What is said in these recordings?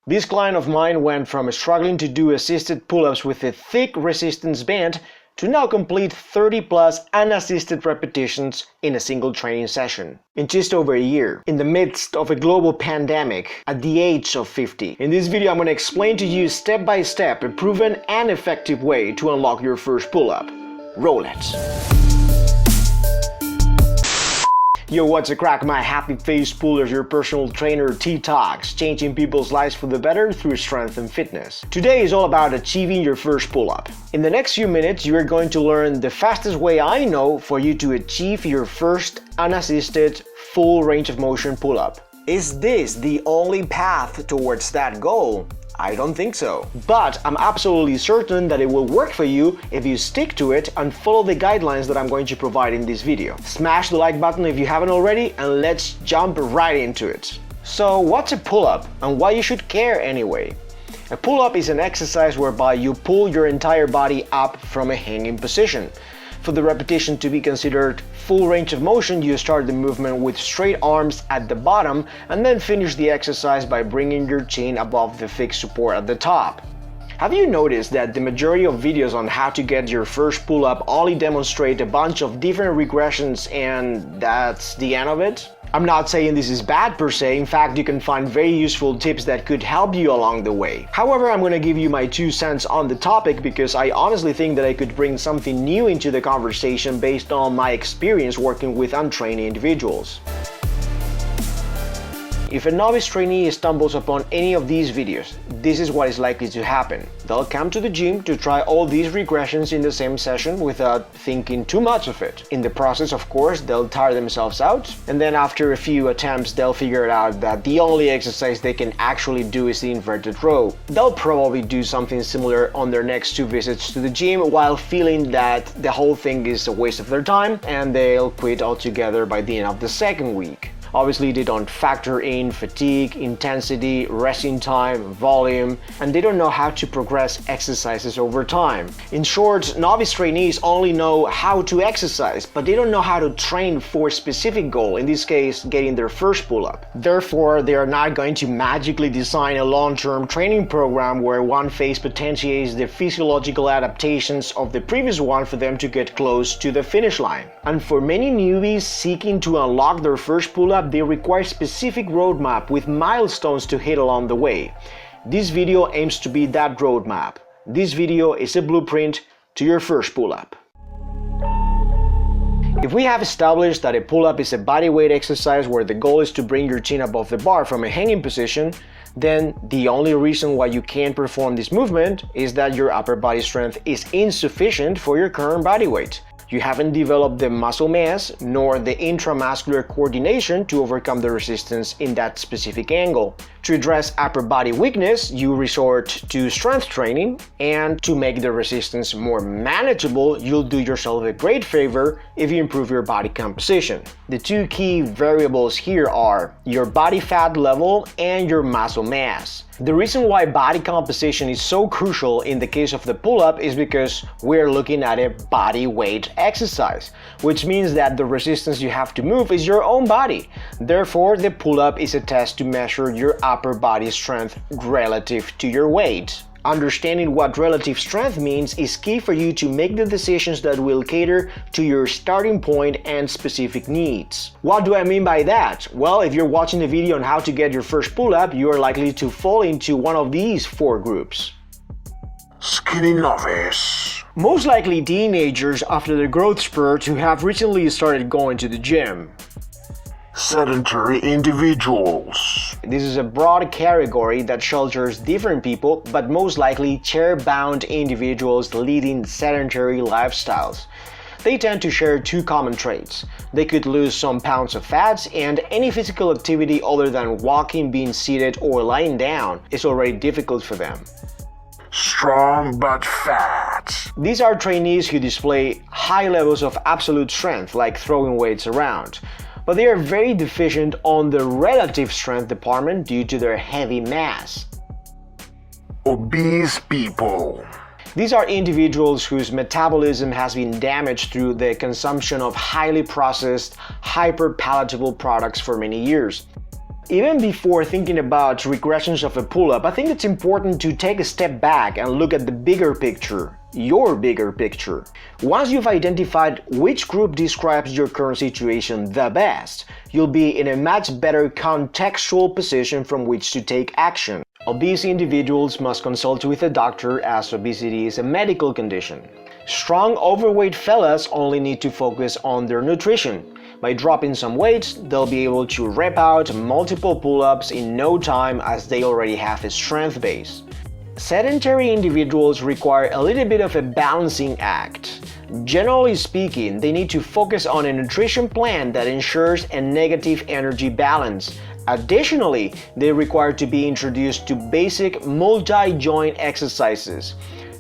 This client of mine went from struggling to do assisted pull-ups with a thick resistance band to now complete 30 plus unassisted repetitions in a single training session in just over a year, in the midst of a global pandemic, at the age of 50. In this video, I'm going to explain to you step by step a proven and effective way to unlock your first pull-up. Roll it! Yo, what's a crack, my happy face pullers, your personal trainer T Talks, changing people's lives for the better through strength and fitness. Today is all about achieving your first pull-up. In the next few minutes, you are going to learn the fastest way I know for you to achieve your first unassisted full range of motion pull-up. Is this the only path towards that goal? I don't think so. But I'm absolutely certain that it will work for you if you stick to it and follow the guidelines that I'm going to provide in this video. Smash the like button if you haven't already, and let's jump right into it. So what's a pull-up and why you should care anyway? A pull-up is an exercise whereby you pull your entire body up from a hanging position. For the repetition to be considered full range of motion, you start the movement with straight arms at the bottom and then finish the exercise by bringing your chin above the fixed support at the top. Have you noticed that the majority of videos on how to get your first pull-up only demonstrate a bunch of different regressions and that's the end of it? I'm not saying this is bad per se, in fact you can find very useful tips that could help you along the way. However, I'm going to give you my 2 cents on the topic because I honestly think that I could bring something new into the conversation based on my experience working with untrained individuals. If a novice trainee stumbles upon any of these videos, this is what is likely to happen. They'll come to the gym to try all these regressions in the same session without thinking too much of it. In the process, of course, they'll tire themselves out, and then after a few attempts, they'll figure out that the only exercise they can actually do is the inverted row. They'll probably do something similar on their next 2 visits to the gym while feeling that the whole thing is a waste of their time, and they'll quit altogether by the end of the 2nd week. Obviously, they don't factor in fatigue, intensity, resting time, volume, and they don't know how to progress exercises over time. In short, novice trainees only know how to exercise, but they don't know how to train for a specific goal, in this case, getting their first pull-up. Therefore, they are not going to magically design a long-term training program where one phase potentiates the physiological adaptations of the previous one for them to get close to the finish line. And for many newbies seeking to unlock their first pull-up, they require specific roadmap with milestones to hit along the way. This video aims to be that roadmap. This video is a blueprint to your first pull-up. If we have established that a pull-up is a bodyweight exercise where the goal is to bring your chin above the bar from a hanging position, then the only reason why you can't perform this movement is that your upper body strength is insufficient for your current body weight. You haven't developed the muscle mass nor the intramuscular coordination to overcome the resistance in that specific angle. To address upper body weakness, you resort to strength training, and to make the resistance more manageable, you'll do yourself a great favor if you improve your body composition. The 2 key variables here are your body fat level and your muscle mass. The reason why body composition is so crucial in the case of the pull-up is because we're looking at a body weight exercise, which means that the resistance you have to move is your own body. Therefore, the pull-up is a test to measure your upper body strength relative to your weight. Understanding what relative strength means is key for you to make the decisions that will cater to your starting point and specific needs. What do I mean by that? Well, if you're watching the video on how to get your first pull-up, you are likely to fall into one of these 4 groups. Skinny novice. Most likely teenagers after the growth spurt who have recently started going to the gym. Sedentary individuals. This is a broad category that shelters different people, but most likely chair-bound individuals leading sedentary lifestyles. They tend to share 2 common traits. They could lose some pounds of fat, and any physical activity other than walking, being seated, or lying down is already difficult for them. Strong but fat. These are trainees who display high levels of absolute strength, like throwing weights around, but they are very deficient on the relative strength department due to their heavy mass. Obese people. These are individuals whose metabolism has been damaged through the consumption of highly processed, hyper-palatable products for many years. Even before thinking about regressions of a pull-up, I think it's important to take a step back and look at the bigger picture, your bigger picture. Once you've identified which group describes your current situation the best, you'll be in a much better contextual position from which to take action. Obese individuals must consult with a doctor as obesity is a medical condition. Strong overweight fellas only need to focus on their nutrition. By dropping some weight, they'll be able to rep out multiple pull-ups in no time as they already have a strength base. Sedentary individuals require a little bit of a balancing act. Generally speaking, they need to focus on a nutrition plan that ensures a negative energy balance. Additionally, they require to be introduced to basic multi-joint exercises.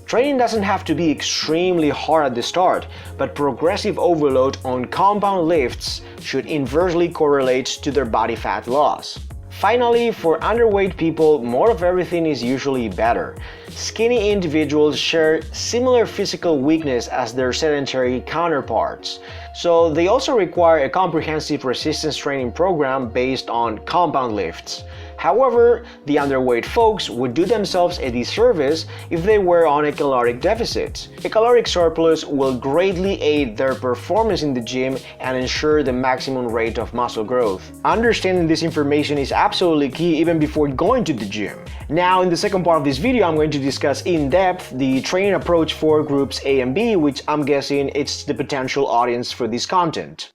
Training doesn't have to be extremely hard at the start, but progressive overload on compound lifts should inversely correlate to their body fat loss. Finally, for underweight people, more of everything is usually better. Skinny individuals share similar physical weakness as their sedentary counterparts, so they also require a comprehensive resistance training program based on compound lifts. However, the underweight folks would do themselves a disservice if they were on a caloric deficit. A caloric surplus will greatly aid their performance in the gym and ensure the maximum rate of muscle growth. Understanding this information is absolutely key even before going to the gym. Now, in the second part of this video, I'm going to discuss in depth the training approach for groups A and B, which I'm guessing it's the potential audience for this content.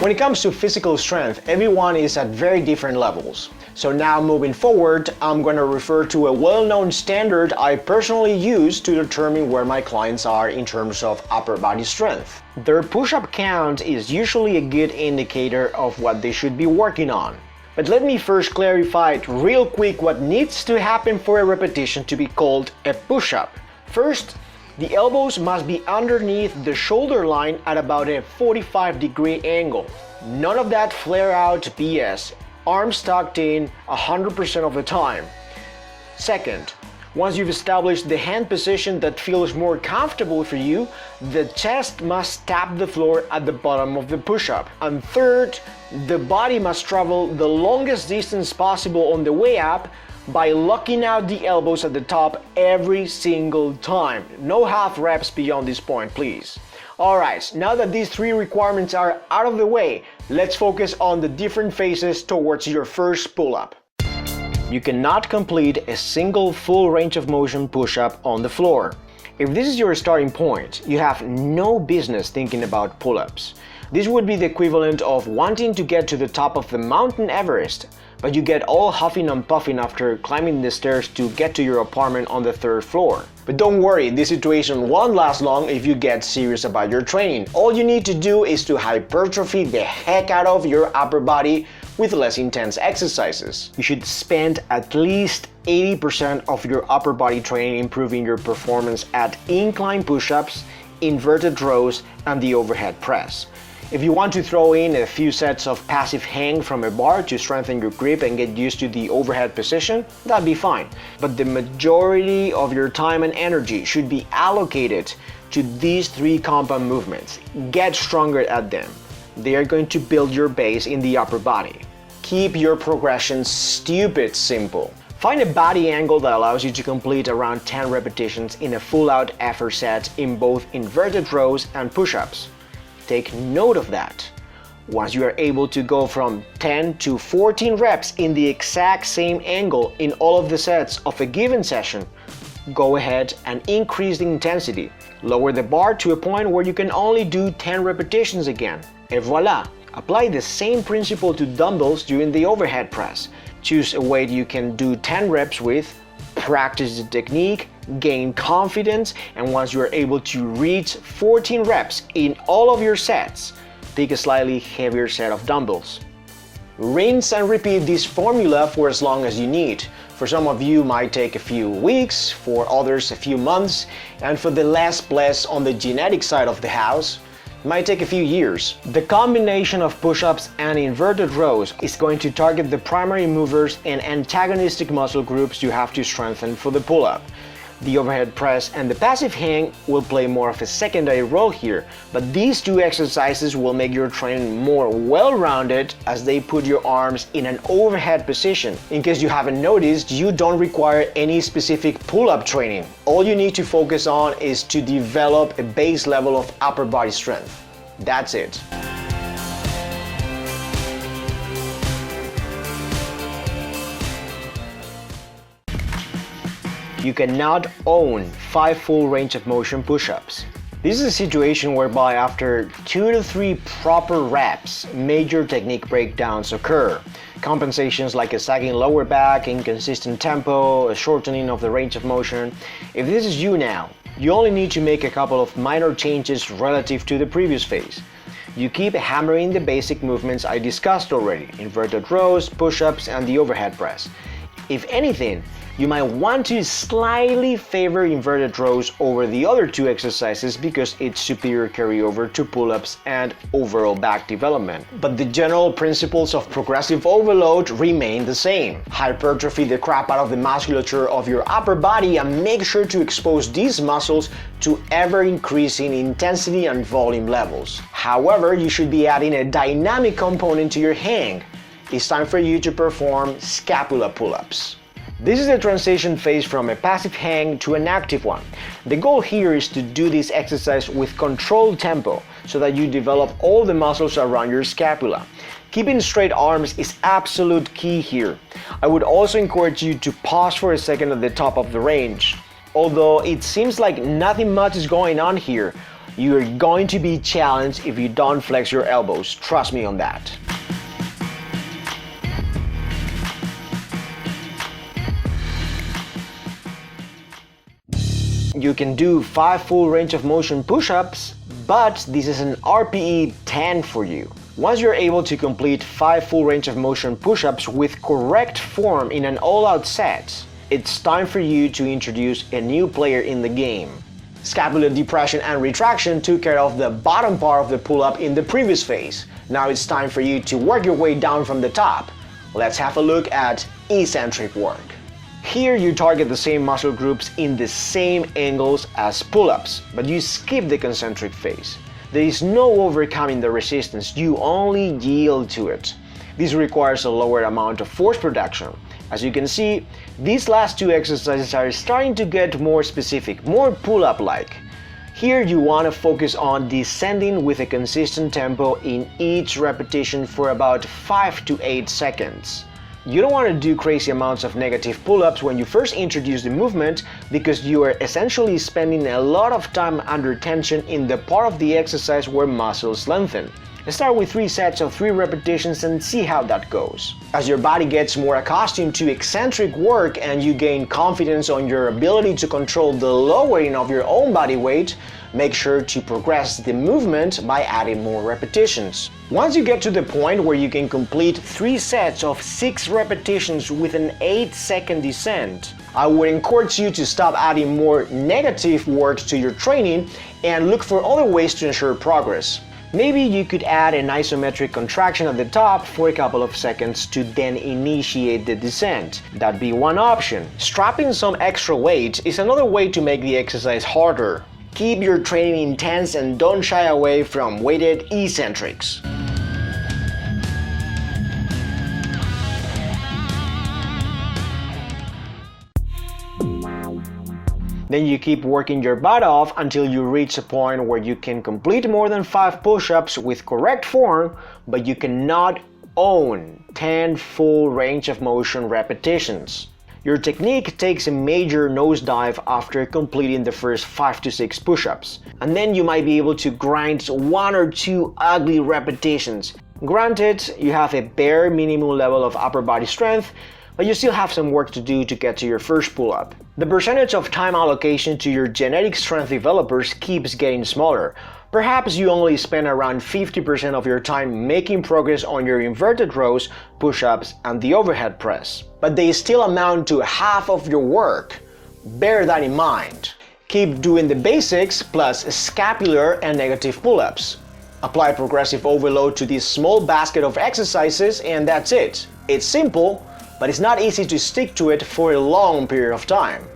When it comes to physical strength, everyone is at very different levels. So now moving forward, I'm going to refer to a well-known standard I personally use to determine where my clients are in terms of upper body strength. Their push-up count is usually a good indicator of what they should be working on. But let me first clarify real quick what needs to happen for a repetition to be called a push-up. First, the elbows must be underneath the shoulder line at about a 45-degree angle. None of that flare-out BS. Arms tucked in 100% of the time. Second, once you've established the hand position that feels more comfortable for you, the chest must tap the floor at the bottom of the push-up. And third, the body must travel the longest distance possible on the way up by locking out the elbows at the top every single time. No half reps beyond this point, please. Alright, now that these three requirements are out of the way, let's focus on the different phases towards your first pull-up. You cannot complete a single full range of motion push-up on the floor. If this is your starting point, you have no business thinking about pull-ups. This would be the equivalent of wanting to get to the top of the Mountain Everest, but you get all huffing and puffing after climbing the stairs to get to your apartment on the 3rd floor. But don't worry, this situation won't last long if you get serious about your training. All you need to do is to hypertrophy the heck out of your upper body with less intense exercises. You should spend at least 80% of your upper body training improving your performance at incline push-ups, inverted rows, and the overhead press. If you want to throw in a few sets of passive hang from a bar to strengthen your grip and get used to the overhead position, that'd be fine. But the majority of your time and energy should be allocated to these three compound movements. Get stronger at them. They are going to build your base in the upper body. Keep your progression stupid simple. Find a body angle that allows you to complete around 10 repetitions in a full-out effort set in both inverted rows and push-ups. Take note of that. Once you are able to go from 10 to 14 reps in the exact same angle in all of the sets of a given session, go ahead and increase the intensity. Lower the bar to a point where you can only do 10 repetitions again. Et voila! Apply the same principle to dumbbells during the overhead press. Choose a weight you can do 10 reps with, practice the technique, gain confidence, and once you are able to reach 14 reps in all of your sets, pick a slightly heavier set of dumbbells. Rinse and repeat this formula for as long as you need. For some of you, it might take a few weeks, for others a few months, and for the less blessed on the genetic side of the house, it might take a few years. The combination of push-ups and inverted rows is going to target the primary movers and antagonistic muscle groups you have to strengthen for the pull-up. The overhead press and the passive hang will play more of a secondary role here, but these two exercises will make your training more well-rounded as they put your arms in an overhead position. In case you haven't noticed, you don't require any specific pull-up training. All you need to focus on is to develop a base level of upper body strength. That's it. You cannot own 5 full range of motion push-ups. This is a situation whereby after 2 to 3 proper reps, major technique breakdowns occur. Compensations like a sagging lower back, inconsistent tempo, a shortening of the range of motion. If this is you now, you only need to make a couple of minor changes relative to the previous phase. You keep hammering the basic movements I discussed already, inverted rows, push-ups, and the overhead press. If anything, you might want to slightly favor inverted rows over the other two exercises because it's superior carryover to pull-ups and overall back development. But the general principles of progressive overload remain the same. Hypertrophy the crap out of the musculature of your upper body and make sure to expose these muscles to ever-increasing intensity and volume levels. However, you should be adding a dynamic component to your hang. It's time for you to perform scapula pull-ups. This is the transition phase from a passive hang to an active one. The goal here is to do this exercise with controlled tempo so that you develop all the muscles around your scapula. Keeping straight arms is absolute key here. I would also encourage you to pause for a second at the top of the range. Although it seems like nothing much is going on here, you are going to be challenged if you don't flex your elbows. Trust me on that. You can do 5 full range of motion push-ups, but this is an RPE 10 for you. Once you're able to complete 5 full range of motion push-ups with correct form in an all-out set, it's time for you to introduce a new player in the game. Scapular depression and retraction took care of the bottom part of the pull-up in the previous phase. Now it's time for you to work your way down from the top. Let's have a look at eccentric work. Here you target the same muscle groups in the same angles as pull-ups, but you skip the concentric phase. There is no overcoming the resistance, you only yield to it. This requires a lower amount of force production. As you can see, these last two exercises are starting to get more specific, more pull-up-like. Here you want to focus on descending with a consistent tempo in each repetition for about 5 to 8 seconds. You don't want to do crazy amounts of negative pull-ups when you first introduce the movement because you are essentially spending a lot of time under tension in the part of the exercise where muscles lengthen. Start with 3 sets of 3 repetitions and see how that goes. As your body gets more accustomed to eccentric work and you gain confidence on your ability to control the lowering of your own body weight, make sure to progress the movement by adding more repetitions. Once you get to the point where you can complete 3 sets of 6 repetitions with an 8-second descent, I would encourage you to stop adding more negative work to your training and look for other ways to ensure progress. Maybe you could add an isometric contraction at the top for a couple of seconds to then initiate the descent. That'd be one option. Strapping some extra weight is another way to make the exercise harder. Keep your training intense and don't shy away from weighted eccentrics. Then you keep working your butt off until you reach a point where you can complete more than 5 push-ups with correct form, but you cannot own 10 full range of motion repetitions. Your technique takes a major nosedive after completing the first 5 to 6 push-ups, and then you might be able to grind 1 or 2 ugly repetitions. Granted, you have a bare minimum level of upper body strength, but you still have some work to do to get to your first pull-up. The percentage of time allocation to your genetic strength developers keeps getting smaller. Perhaps you only spend around 50% of your time making progress on your inverted rows, push-ups, and the overhead press. But they still amount to half of your work. Bear that in mind. Keep doing the basics plus scapular and negative pull-ups. Apply progressive overload to this small basket of exercises and that's it. It's simple, but it's not easy to stick to it for a long period of time.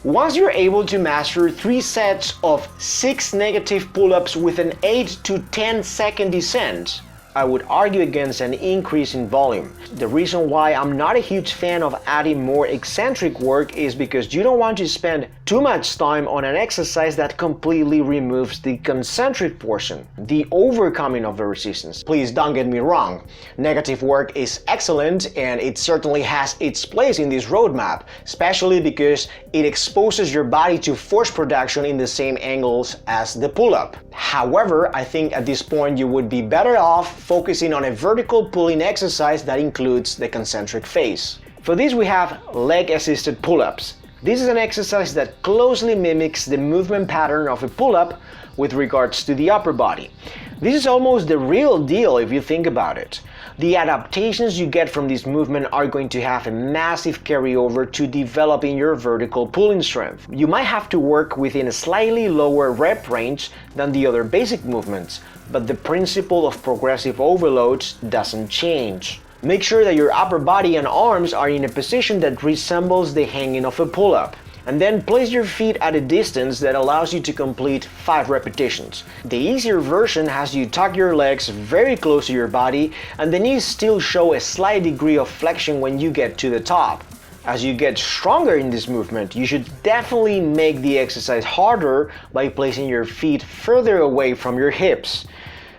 Once you're able to master 3 sets of 6 negative pull-ups with an 8 to 10 second descent, I would argue against an increase in volume. The reason why I'm not a huge fan of adding more eccentric work is because you don't want to spend too much time on an exercise that completely removes the concentric portion, the overcoming of the resistance. Please don't get me wrong, negative work is excellent and it certainly has its place in this roadmap, especially because it exposes your body to force production in the same angles as the pull-up. However, I think at this point you would be better off focusing on a vertical pulling exercise that includes the concentric phase. For this we have leg-assisted pull-ups. This is an exercise that closely mimics the movement pattern of a pull-up with regards to the upper body. This is almost the real deal if you think about it. The adaptations you get from this movement are going to have a massive carryover to developing your vertical pulling strength. You might have to work within a slightly lower rep range than the other basic movements, but the principle of progressive overloads doesn't change. Make sure that your upper body and arms are in a position that resembles the hanging of a pull-up. And then place your feet at a distance that allows you to complete 5 repetitions. The easier version has you tuck your legs very close to your body and the knees still show a slight degree of flexion when you get to the top. As you get stronger in this movement, you should definitely make the exercise harder by placing your feet further away from your hips.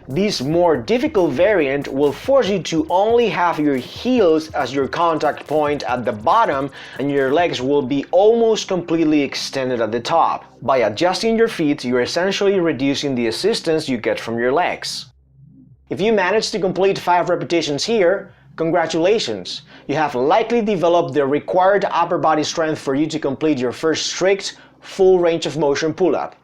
This more difficult variant will force you to only have your heels as your contact point at the bottom and your legs will be almost completely extended at the top. By adjusting your feet, you're essentially reducing the assistance you get from your legs. If you manage to complete 5 repetitions here, congratulations! You have likely developed the required upper body strength for you to complete your first strict, full range of motion pull-up.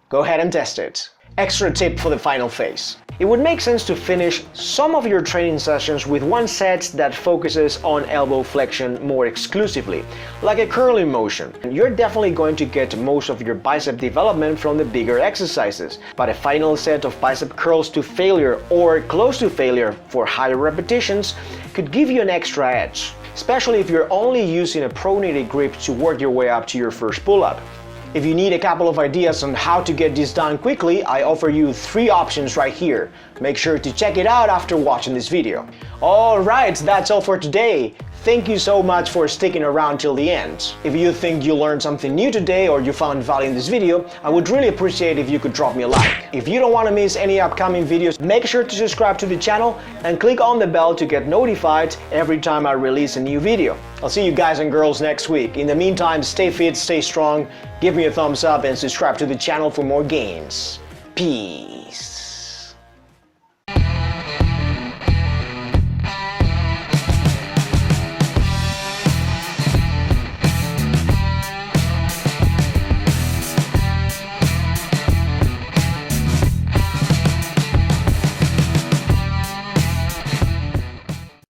Go ahead and test it. Extra tip for the final phase. It would make sense to finish some of your training sessions with one set that focuses on elbow flexion more exclusively, like a curling motion. You're definitely going to get most of your bicep development from the bigger exercises, but a final set of bicep curls to failure or close to failure for higher repetitions could give you an extra edge, especially if you're only using a pronated grip to work your way up to your first pull-up. If you need a couple of ideas on how to get this done quickly, I offer you 3 options right here. Make sure to check it out after watching this video. Alright, that's all for today. Thank you so much for sticking around till the end. If you think you learned something new today or you found value in this video, I would really appreciate if you could drop me a like. If you don't want to miss any upcoming videos, make sure to subscribe to the channel and click on the bell to get notified every time I release a new video. I'll see you guys and girls next week. In the meantime, stay fit, stay strong, give me a thumbs up and subscribe to the channel for more gains. Peace.